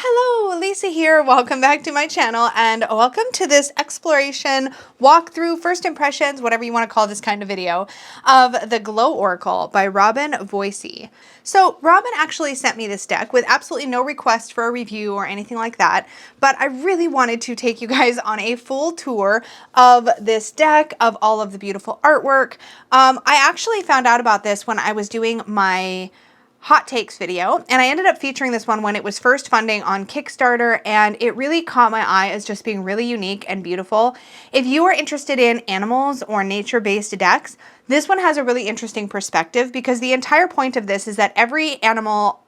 Hello, Lisa here. Welcome back to my channel and welcome to this exploration, walkthrough, first impressions, whatever you want to call this kind of video, of the Glow Oracle by Robin Voicey. So Robin actually sent me this deck with absolutely no request for a review or anything like that, but I really wanted to take you guys on a full tour of this deck, of all of the beautiful artwork. I actually found out about this when I was doing my hot takes video, and I ended up featuring this one when it was first funding on Kickstarter, and it really caught my eye as just being really unique and beautiful. If you are interested in animals or nature-based decks, this one has a really interesting perspective because the entire point of this is that every animal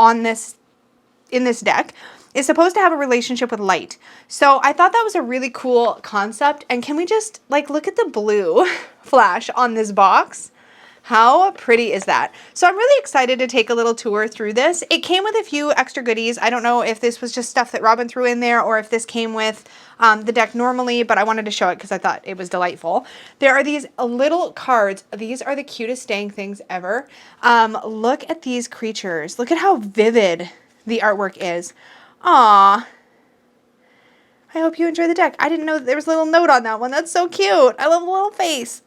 in this deck is supposed to have a relationship with light. So I thought that was a really cool concept, and can we just look at the blue flash on this box? How pretty is that? So I'm really excited to take a little tour through this. It came with a few extra goodies. I don't know if this was just stuff that Robin threw in there or if this came with the deck normally, but I wanted to show it because I thought it was delightful. There are these little cards. These are the cutest dang things ever. Look at these creatures. Look at how vivid the artwork is. Aww. I hope you enjoy the deck. I didn't know there was a little note on that one. That's so cute. I love the little face.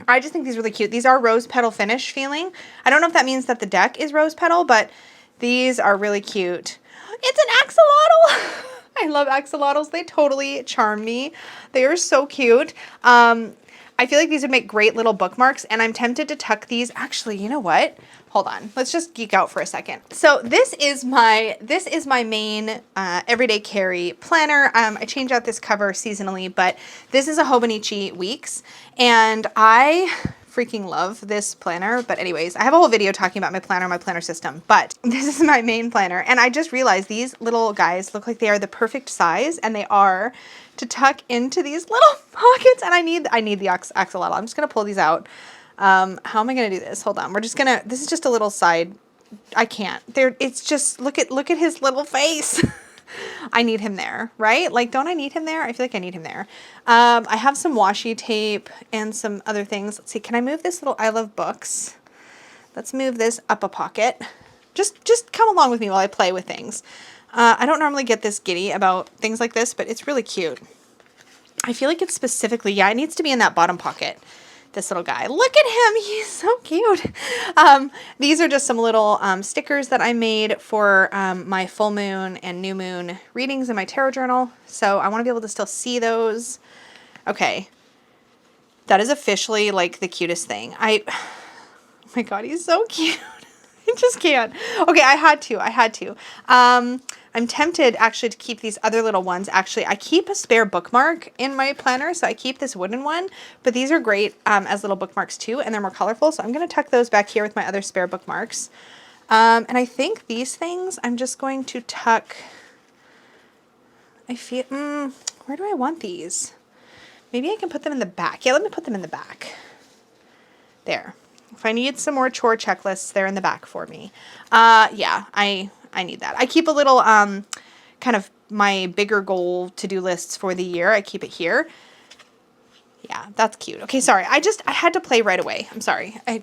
I just think these are really cute. These are rose petal finish feeling. I don't know if that means that the deck is rose petal, but these are really cute. It's an axolotl. I love axolotls. They totally charm me. They are so cute. I feel like these would make great little bookmarks, and I'm tempted to tuck these. Actually, you know what? Hold on. Let's just geek out for a second. So this is my main everyday carry planner. I change out this cover seasonally, but this is a Hobonichi Weeks, and I freaking love this planner. But anyways, I have a whole video talking about my planner system, but this is my main planner, and I just realized these little guys look like they are the perfect size, and they are, to tuck into these little pockets. And I need the axolotl. I'm just gonna pull these out. How am I gonna do this? Hold on. This is just a little side. I can't. It's just, look at his little face. I need him there, right? Like, don't I need him there? I feel like I need him there. I have some washi tape and some other things. Let's see. Can I move this little I love books? Let's move this up a pocket. Just come along with me while I play with things. I don't normally get this giddy about things like this, but it's really cute. I feel like it's specifically, yeah, it needs to be in that bottom pocket. This little guy. Look at him. He's so cute. These are just some little stickers that I made for my full moon and new moon readings in my tarot journal. So I want to be able to still see those. Okay. That is officially like the cutest thing. Oh my God, he's so cute. I just can't. Okay, I had to. I'm tempted actually to keep these other little ones. Actually, I keep a spare bookmark in my planner, so I keep this wooden one, but these are great as little bookmarks too, and they're more colorful, so I'm going to tuck those back here with my other spare bookmarks. And I think these things I'm just going to tuck, I feel, where do I want these? Maybe I can put them in the back. Yeah, let me put them in the back. There. If I need some more chore checklists, they're in the back for me. Yeah, I need that. I keep a little, kind of my bigger goal to-do lists for the year. I keep it here. Yeah, that's cute. Okay, sorry. I had to play right away. I'm sorry. I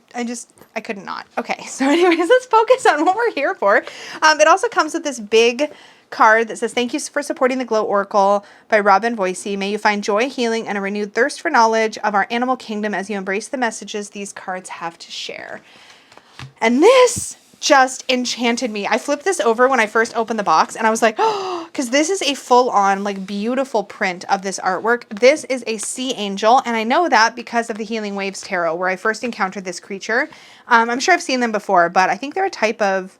couldn't not. Okay, so anyways, let's focus on what we're here for. It also comes with this big card that says, "Thank you for supporting the Glow Oracle by Robin Voicey. May you find joy, healing, and a renewed thirst for knowledge of our animal kingdom as you embrace the messages these cards have to share." And this just enchanted me. I flipped this over when I first opened the box, and I was like, oh, because this is a full-on, like, beautiful print of this artwork. This is a sea angel, and I know that because of the Healing Waves Tarot, where I first encountered this creature. I'm sure I've seen them before, but I think they're a type of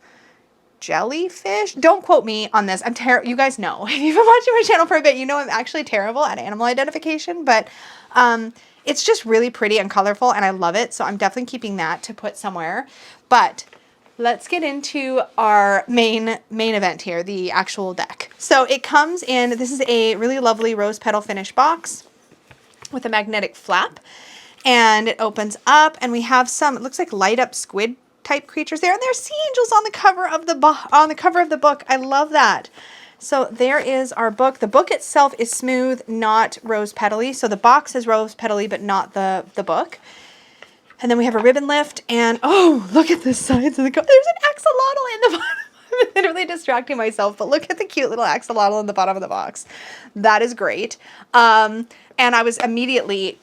jellyfish. Don't quote me on this. I'm terrible. You guys know. If you've been watching my channel for a bit, you know I'm actually terrible at animal identification, but it's just really pretty and colorful, and I love it, so I'm definitely keeping that to put somewhere. But let's get into our main event here, the actual deck. So it comes in, this is a really lovely rose petal finish box with a magnetic flap, and it opens up, and we have some, it looks like light up squid type creatures there, and there's sea angels on the cover of the book. I love that. So there is our book. The book itself is smooth, not rose petally. So the box is rose petally, but not the book. And then we have a ribbon lift, and oh, look at the sides of the cover. There's an axolotl in the bottom I'm literally distracting myself, but look at the cute little axolotl on the bottom of the box. That is great. And I was immediately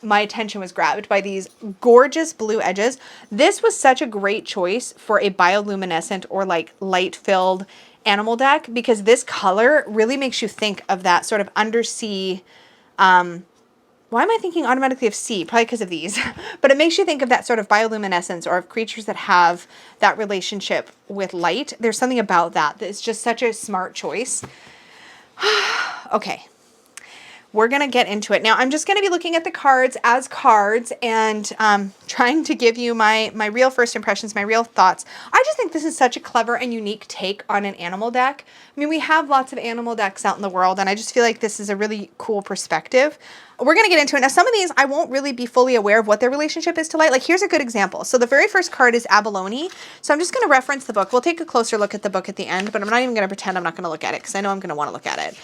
my attention was grabbed by these gorgeous blue edges. This was such a great choice for a bioluminescent or like light-filled animal deck, because this color really makes you think of that sort of undersea, why am I thinking automatically of sea? Probably because of these. But it makes you think of that sort of bioluminescence, or of creatures that have that relationship with light. There's something about that that's just such a smart choice. Okay. We're going to get into it. Now, I'm just going to be looking at the cards as cards and trying to give you my real first impressions, my real thoughts. I just think this is such a clever and unique take on an animal deck. I mean, we have lots of animal decks out in the world, and I just feel like this is a really cool perspective. We're going to get into it. Now, some of these, I won't really be fully aware of what their relationship is to light. Like, here's a good example. So the very first card is abalone. So I'm just going to reference the book. We'll take a closer look at the book at the end, but I'm not even going to pretend I'm not going to look at it, because I know I'm going to want to look at it.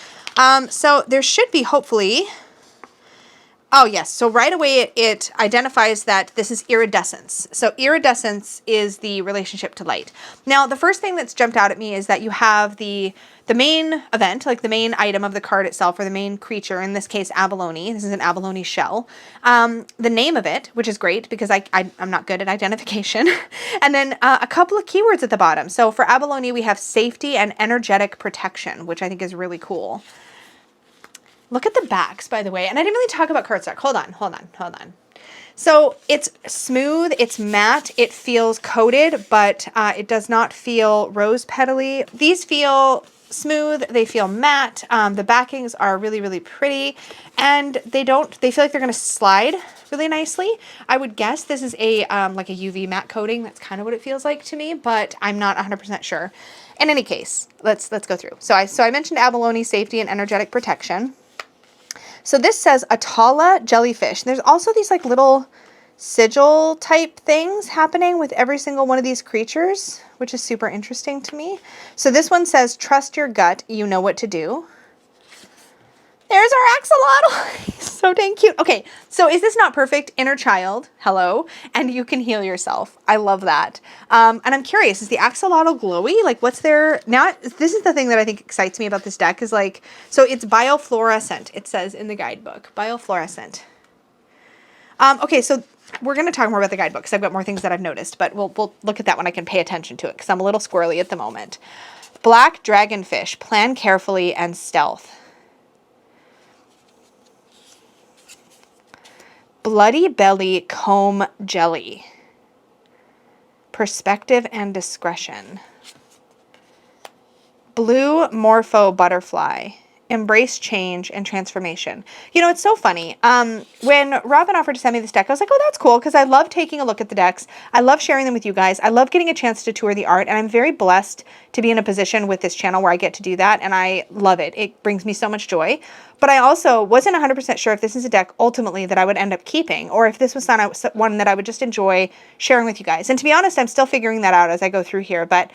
So there should be, hopefully, oh yes, so right away it identifies that this is iridescence. So iridescence is the relationship to light. Now, the first thing that's jumped out at me is that you have the main event, like the main item of the card itself, or the main creature, in this case abalone. This is an abalone shell. The name of it, which is great because I'm not good at identification. And then a couple of keywords at the bottom. So for abalone, we have safety and energetic protection, which I think is really cool. Look at the backs, by the way. And I didn't really talk about cardstock. Hold on. So it's smooth, it's matte, it feels coated, but it does not feel rose petally. These feel smooth, they feel matte. The backings are really, really pretty, and they feel like they're gonna slide really nicely. I would guess this is a like a UV matte coating. That's kind of what it feels like to me, but I'm not 100% sure. In any case, let's go through. So I mentioned abalone, safety and energetic protection. So this says Atala jellyfish. There's also these like little sigil type things happening with every single one of these creatures, which is super interesting to me. So this one says, trust your gut, you know what to do. There's our axolotl. He's so dang cute. Okay, so is this not perfect? Inner child, hello, and you can heal yourself. I love that. And I'm curious, is the axolotl glowy? Like, what's their, now, this is the thing that I think excites me about this deck is like, so it's biofluorescent, it says in the guidebook, biofluorescent. Okay, so we're going to talk more about the guidebook because I've got more things that I've noticed, but we'll look at that when I can pay attention to it because I'm a little squirrely at the moment. Black dragonfish, plan carefully and stealth. Bloody belly comb jelly. Perspective and discretion. Blue morpho butterfly. Embrace change and transformation. You know, it's so funny. When Robin offered to send me this deck, I was like, oh, that's cool, because I love taking a look at the decks. I love sharing them with you guys. I love getting a chance to tour the art, and I'm very blessed to be in a position with this channel where I get to do that, and I love it. It brings me so much joy. But I also wasn't 100% sure if this is a deck ultimately that I would end up keeping, or if this was one that I would just enjoy sharing with you guys. And to be honest, I'm still figuring that out as I go through here, but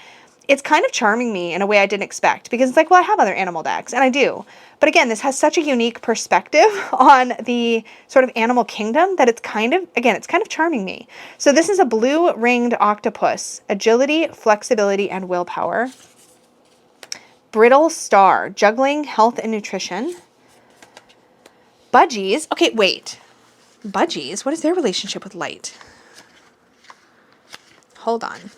it's kind of charming me in a way I didn't expect, because it's like, well, I have other animal decks, and I do. But again, this has such a unique perspective on the sort of animal kingdom that it's kind of charming me. So this is a blue ringed octopus, agility, flexibility, and willpower. Brittle star, juggling, health, and nutrition. Budgies, okay, wait. Budgies, what is their relationship with light? Hold on.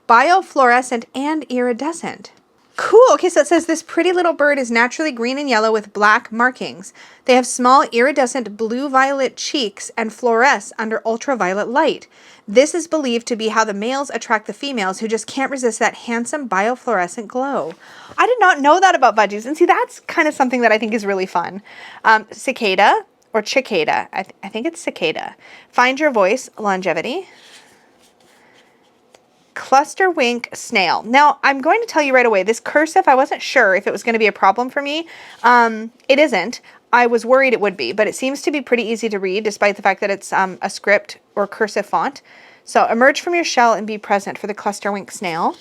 Biofluorescent and iridescent. Cool. Okay, so it says this pretty little bird is naturally green and yellow with black markings. They have small iridescent blue-violet cheeks and fluoresce under ultraviolet light. This is believed to be how the males attract the females who just can't resist that handsome biofluorescent glow. I did not know that about budgies. And see, that's kind of something that I think is really fun. Cicada or cicada. I think it's cicada. Find your voice, longevity. Cluster wink snail. Now, I'm going to tell you right away, this cursive, I wasn't sure if it was going to be a problem for me. It isn't. I was worried it would be, but it seems to be pretty easy to read despite the fact that it's a script or cursive font. So, emerge from your shell and be present for the cluster wink snail.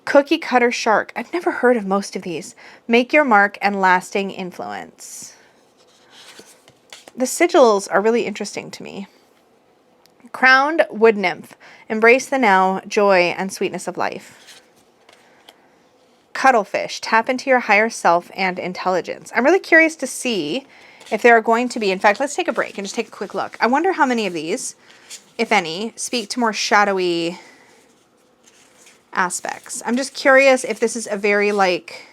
Cookie cutter shark. I've never heard of most of these. Make your mark and lasting influence. The sigils are really interesting to me. Crowned wood nymph. Embrace the now, joy, and sweetness of life. Cuttlefish. Tap into your higher self and intelligence. I'm really curious to see if there are going to be, in fact, let's take a break and just take a quick look. I wonder how many of these, if any, speak to more shadowy aspects. I'm just curious if this is a very like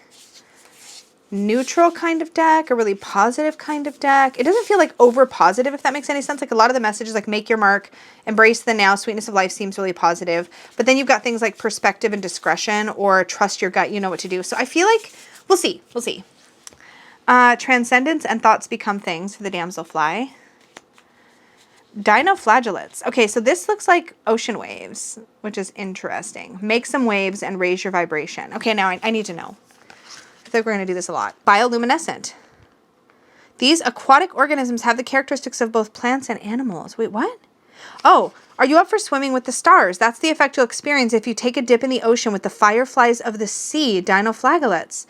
neutral kind of deck, a really positive kind of deck. It doesn't feel like over positive, if that makes any sense. Like a lot of the messages like make your mark, embrace the now, sweetness of life seems really positive. But then you've got things like perspective and discretion or trust your gut, you know what to do. So I feel like we'll see. We'll see. Transcendence and thoughts become things for the damselfly. Dinoflagellates. Okay, so this looks like ocean waves, which is interesting. Make some waves and raise your vibration. Okay, now I need to know. I think we're going to do this a lot. Bioluminescent. These aquatic organisms have the characteristics of both plants and animals. Wait, what? Oh, are you up for swimming with the stars? That's the effect you'll experience if you take a dip in the ocean with the fireflies of the sea, dinoflagellates.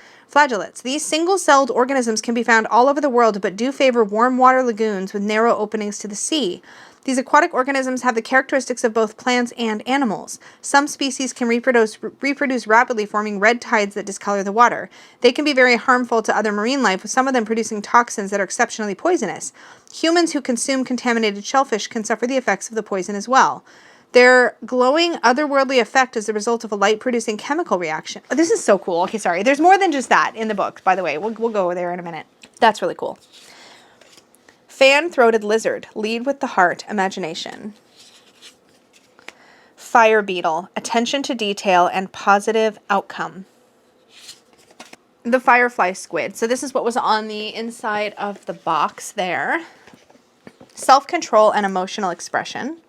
These single-celled organisms can be found all over the world, but do favor warm water lagoons with narrow openings to the sea. These aquatic organisms have the characteristics of both plants and animals. Some species can reproduce rapidly, forming red tides that discolor the water. They can be very harmful to other marine life, with some of them producing toxins that are exceptionally poisonous. Humans who consume contaminated shellfish can suffer the effects of the poison as well. Their glowing, otherworldly effect is the result of a light-producing chemical reaction. Oh, this is so cool. Okay, sorry. There's more than just that in the book, by the way. We'll go there in a minute. That's really cool. Fan-throated lizard. Lead with the heart. Imagination. Fire beetle. Attention to detail and positive outcome. The firefly squid. So this is what was on the inside of the box there. Self-control and emotional expression.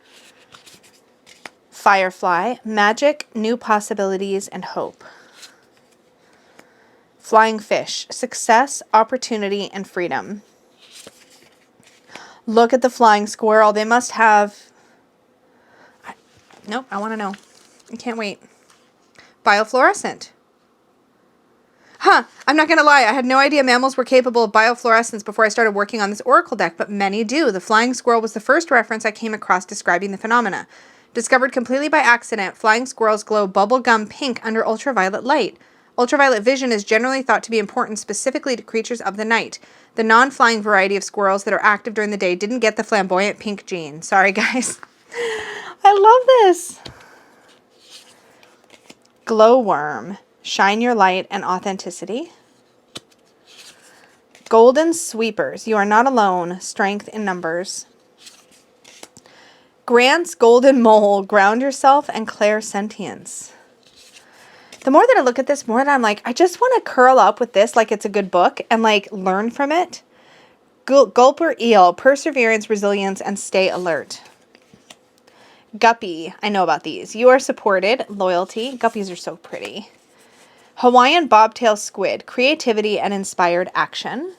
Firefly, magic, new possibilities, and hope. Flying fish, success, opportunity, and freedom. Look at the flying squirrel. They must have... Nope, I want to know. I can't wait. Biofluorescent. Huh, I'm not going to lie. I had no idea mammals were capable of biofluorescence before I started working on this oracle deck, but many do. The flying squirrel was the first reference I came across describing the phenomena. Discovered completely by accident, flying squirrels glow bubblegum pink under ultraviolet light. Ultraviolet vision is generally thought to be important specifically to creatures of the night. The non-flying variety of squirrels that are active during the day didn't get the flamboyant pink gene. Sorry, guys. I love this. Glowworm. Shine your light and authenticity. Golden sweepers. You are not alone. Strength in numbers. Grant's golden mole, ground yourself and clairsentience. The more that I look at this, more that I'm like, I just want to curl up with this like it's a good book and like learn from it. Gulper eel, perseverance, resilience, and stay alert. Guppy, I know about these. You are supported, loyalty. Guppies are so pretty. Hawaiian bobtail squid, creativity and inspired action.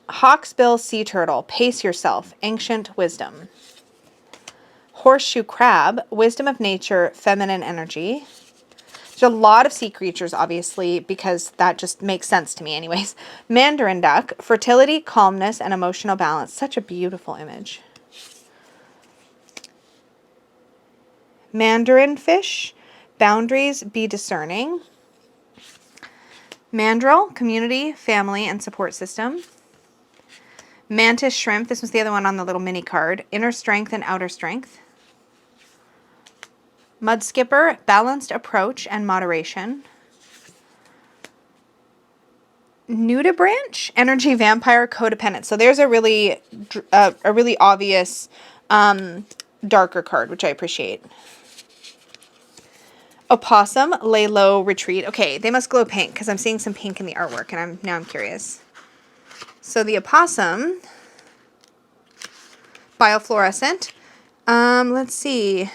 Hawksbill sea turtle, pace yourself, ancient wisdom. Horseshoe crab, wisdom of nature, feminine energy. There's a lot of sea creatures, obviously, because that just makes sense to me anyways. Mandarin duck, fertility, calmness, and emotional balance. Such a beautiful image. Mandarin fish, boundaries, be discerning. Mandrill, community, family, and support system. Mantis shrimp, this was the other one on the little mini card. Inner strength and outer strength. Mud skipper, balanced approach and moderation. Nudibranch, energy vampire, codependent. So there's a really obvious darker card, which I appreciate. Opossum, lay low, retreat. Okay, they must glow pink because I'm seeing some pink in the artwork, and now I'm curious. So the opossum, biofluorescent. Let's see.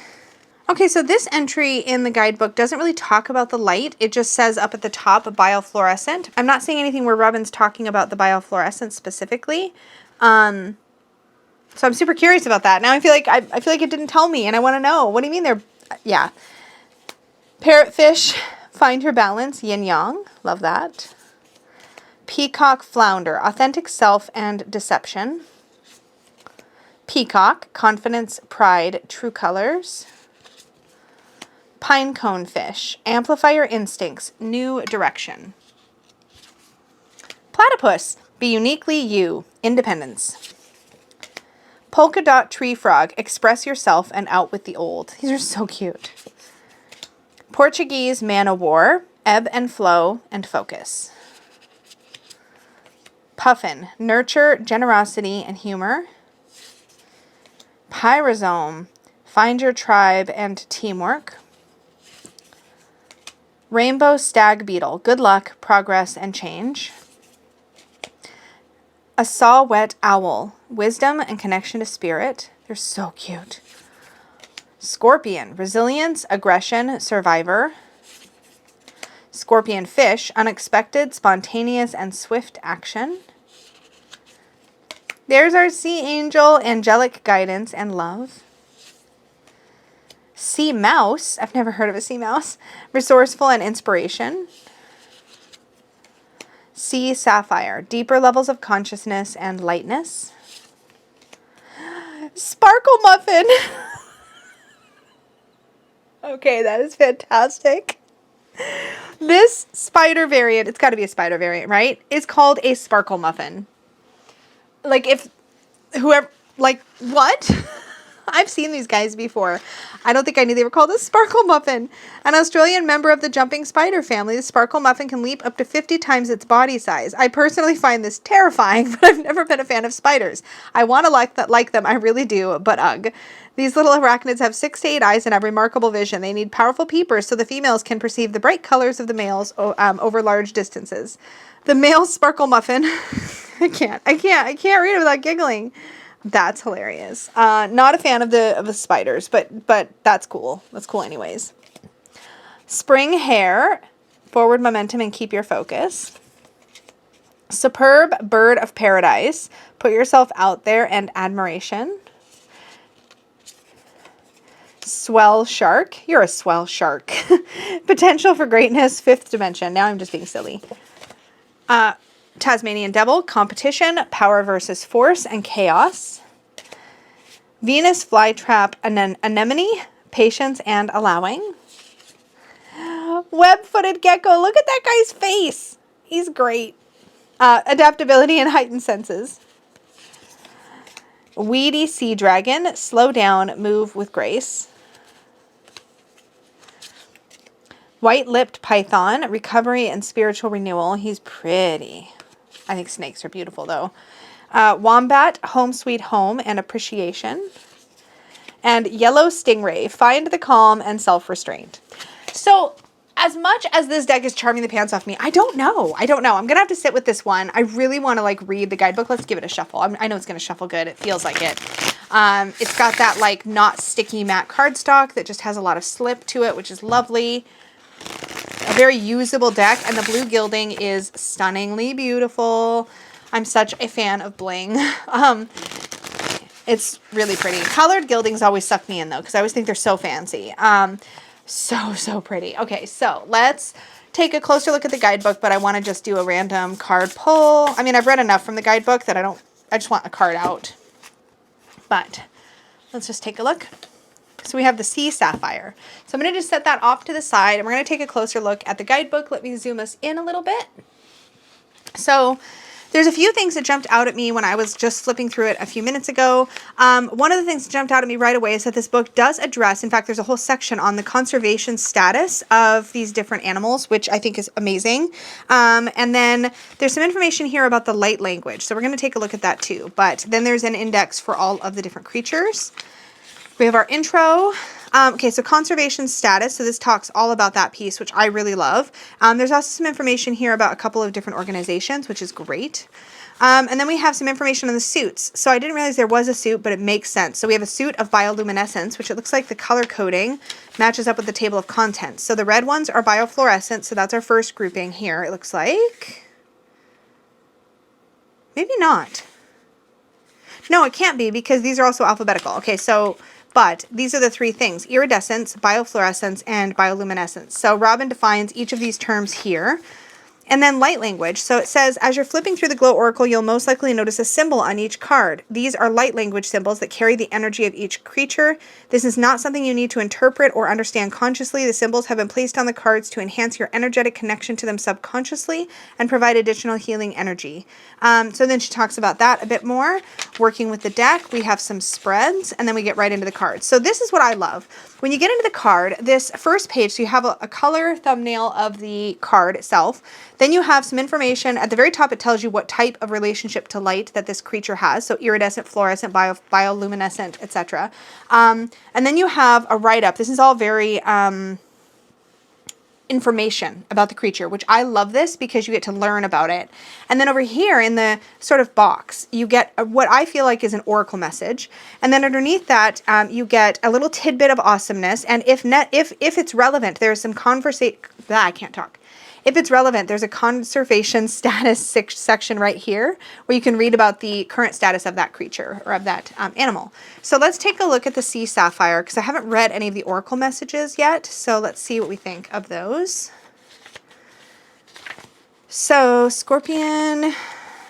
Okay, so this entry in the guidebook doesn't really talk about the light. It just says up at the top, biofluorescent. I'm not seeing anything where Robin's talking about the biofluorescent specifically. So I'm super curious about that. Now I feel like it didn't tell me, and I want to know. What do you mean they're... Yeah. Parrotfish, find your balance, yin yang. Love that. Peacock flounder, authentic self and deception. Peacock, confidence, pride, true colors. Pinecone fish, amplify your instincts, new direction. Platypus, be uniquely you, independence. Polka dot tree frog, express yourself and out with the old. These are so cute. Portuguese man o' war, ebb and flow and focus. Puffin, nurture, generosity, and humor. Pyrosome, find your tribe and teamwork. Rainbow stag beetle, good luck, progress, and change. A saw-whet owl, wisdom and connection to spirit. They're so cute. Scorpion, resilience, aggression, survivor. Scorpion fish, unexpected, spontaneous, and swift action. There's our sea angel, angelic guidance and love. Sea mouse, I've never heard of a sea mouse, resourceful and inspiration. Sea sapphire, deeper levels of consciousness and lightness. Sparkle muffin. Okay, that is fantastic. This spider variant, it's got to be a spider variant, right? It's called a sparkle muffin. Like if whoever, like what? I've seen these guys before. I don't think I knew they were called a sparkle muffin. An Australian member of the jumping spider family, the sparkle muffin can leap up to 50 times its body size. I personally find this terrifying, but I've never been a fan of spiders. I want to like them, I really do, but ugh. These little arachnids have 6 to 8 eyes and have remarkable vision. They need powerful peepers so the females can perceive the bright colors of the males over large distances. The male sparkle muffin, I can't read it without giggling. That's hilarious. Not a fan of the spiders, but that's cool. That's cool anyways. Spring hare, forward momentum and keep your focus. Superb bird of paradise, put yourself out there and admiration. Swell shark, you're a swell shark. Potential for greatness, 5th dimension. Now I'm just being silly. Tasmanian devil, competition, power versus force, and chaos. Venus flytrap, anemone, patience and allowing. Web-footed gecko, look at that guy's face. He's great. Adaptability and heightened senses. Weedy sea dragon, slow down, move with grace. White-lipped python, recovery and spiritual renewal. He's pretty. I think snakes are beautiful, though. Wombat, home sweet home and appreciation. And yellow stingray, find the calm and self-restraint. So, as much as this deck is charming the pants off me, I don't know. I'm going to have to sit with this one. I really want to, like, read the guidebook. Let's give it a shuffle. I know it's going to shuffle good. It feels like it. It's got that, like, not sticky matte cardstock that just has a lot of slip to it, which is lovely. A very usable deck, and the blue gilding is stunningly beautiful. I'm such a fan of bling. It's really pretty. Colored gildings always suck me in, though, because I always think they're so fancy. So pretty. Okay, so let's take a closer look at the guidebook, but I want to just do a random card pull. I mean, I've read enough from the guidebook that I just want a card out. But let's just take a look. So we have the sea sapphire. So I'm going to just set that off to the side, and we're going to take a closer look at the guidebook. Let me zoom us in a little bit. So there's a few things that jumped out at me when I was just flipping through it a few minutes ago. One of the things that jumped out at me right away is that this book does address, in fact, there's a whole section on the conservation status of these different animals, which I think is amazing. And then there's some information here about the light language. So we're going to take a look at that too. But then there's an index for all of the different creatures. We have our intro. Okay, so conservation status. So this talks all about that piece, which I really love. There's also some information here about a couple of different organizations, which is great. And then we have some information on the suits. So I didn't realize there was a suit, but it makes sense. So we have a suit of bioluminescence, which it looks like the color coding matches up with the table of contents. So the red ones are biofluorescent. So that's our first grouping here, it looks like. Maybe not. No, it can't be because these are also alphabetical. Okay, so... But these are the 3 things: iridescence, biofluorescence, and bioluminescence. So Robin defines each of these terms here. And then light language. So it says, as you're flipping through the Glow Oracle, you'll most likely notice a symbol on each card. These are light language symbols that carry the energy of each creature. This is not something you need to interpret or understand consciously. The symbols have been placed on the cards to enhance your energetic connection to them subconsciously and provide additional healing energy. So then she talks about that a bit more. Working with the deck, we have some spreads, and then we get right into the cards. So this is what I love. When you get into the card, this first page, so you have a color thumbnail of the card itself. Then you have some information. At the very top, it tells you what type of relationship to light that this creature has. So iridescent, fluorescent, bioluminescent, etc. And then you have a write-up. This is all very information about the creature, which I love this because you get to learn about it. And then over here in the sort of box, you get what I feel like is an oracle message. And then underneath that, you get a little tidbit of awesomeness. And if it's relevant, there's some conversation. I can't talk. If it's relevant, there's a conservation status section right here where you can read about the current status of that creature or of that animal. So let's take a look at the sea sapphire because I haven't read any of the oracle messages yet. So let's see what we think of those. So scorpion,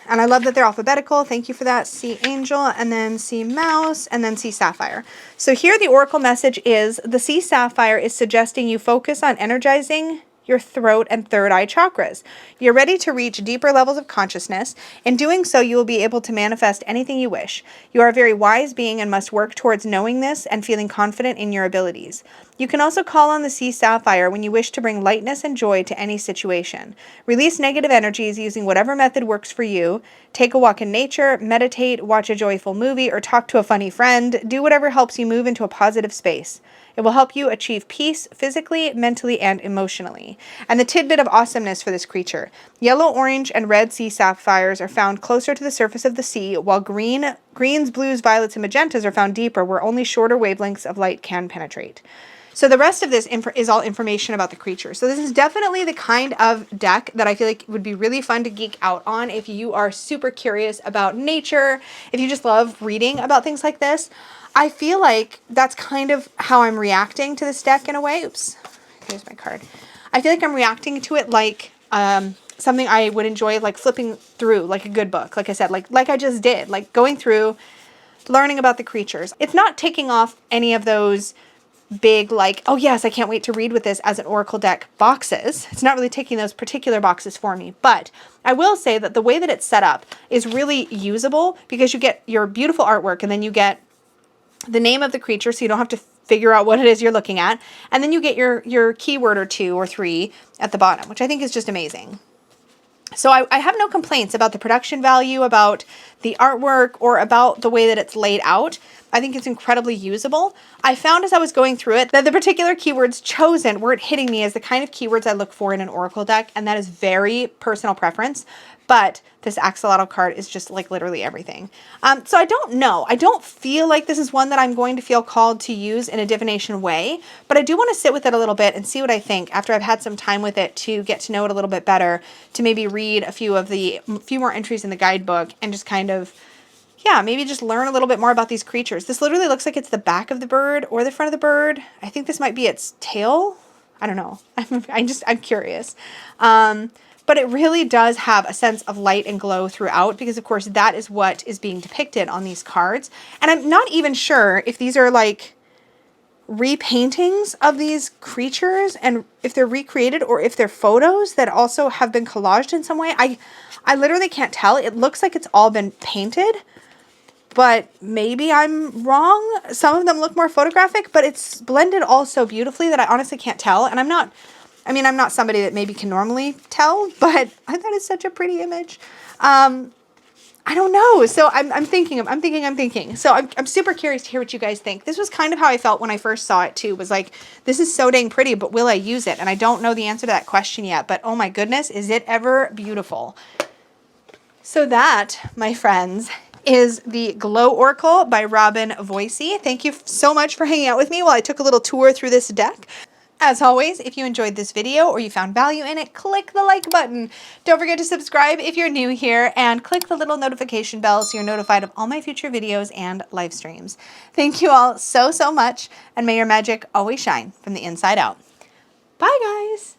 and I love that they're alphabetical. Thank you for that. Sea angel, and then sea mouse, and then sea sapphire. So here the oracle message is the sea sapphire is suggesting you focus on energizing your throat and third eye chakras. You're ready to reach deeper levels of consciousness. In doing so, you will be able to manifest anything you wish. You are a very wise being and must work towards knowing this and feeling confident in your abilities. You can also call on the sea sapphire when you wish to bring lightness and joy to any situation. Release negative energies using whatever method works for you. Take a walk in nature, meditate, watch a joyful movie, or talk to a funny friend. Do whatever helps you move into a positive space. It will help you achieve peace physically, mentally, and emotionally. And the tidbit of awesomeness for this creature. Yellow, orange, and red sea sapphires are found closer to the surface of the sea, while greens, blues, violets, and magentas are found deeper, where only shorter wavelengths of light can penetrate. So the rest of this is all information about the creature. So this is definitely the kind of deck that I feel like would be really fun to geek out on if you are super curious about nature, if you just love reading about things like this. I feel like that's kind of how I'm reacting to this deck in a way. Oops, here's my card. I feel like I'm reacting to it like something I would enjoy, like flipping through, like a good book. Like I said, like I just did, like going through, learning about the creatures. It's not taking off any of those big, like, oh yes, I can't wait to read with this as an oracle deck boxes. It's not really taking those particular boxes for me, but I will say that the way that it's set up is really usable because you get your beautiful artwork and then you get the name of the creature, so you don't have to figure out what it is you're looking at. And then you get your keyword or 2 or 3 at the bottom, which I think is just amazing. So I have no complaints about the production value, about the artwork, or about the way that it's laid out. I think it's incredibly usable. I found as I was going through it that the particular keywords chosen weren't hitting me as the kind of keywords I look for in an oracle deck, and that is very personal preference. But this axolotl card is just like literally everything. So I don't know. I don't feel like this is one that I'm going to feel called to use in a divination way, but I do want to sit with it a little bit and see what I think after I've had some time with it to get to know it a little bit better, to maybe read a few more entries in the guidebook and just kind of, yeah, maybe just learn a little bit more about these creatures. This literally looks like it's the back of the bird or the front of the bird. I think this might be its tail. I don't know. I'm curious. But it really does have a sense of light and glow throughout because, of course, that is what is being depicted on these cards. And I'm not even sure if these are like repaintings of these creatures and if they're recreated or if they're photos that also have been collaged in some way. I literally can't tell. It looks like it's all been painted, but maybe I'm wrong. Some of them look more photographic, but it's blended all so beautifully that I honestly can't tell. And I'm not somebody that maybe can normally tell, but I thought it's such a pretty image. I don't know. So I'm thinking. So I'm super curious to hear what you guys think. This was kind of how I felt when I first saw it too, was like, this is so dang pretty, but will I use it? And I don't know the answer to that question yet, but oh my goodness, is it ever beautiful? So that, my friends, is the Glow Oracle by Robin Voicey. Thank you so much for hanging out with me while I took a little tour through this deck. As always, if you enjoyed this video or you found value in it, click the like button. Don't forget to subscribe if you're new here and click the little notification bell so you're notified of all my future videos and live streams. Thank you all so much, and may your magic always shine from the inside out. Bye, guys.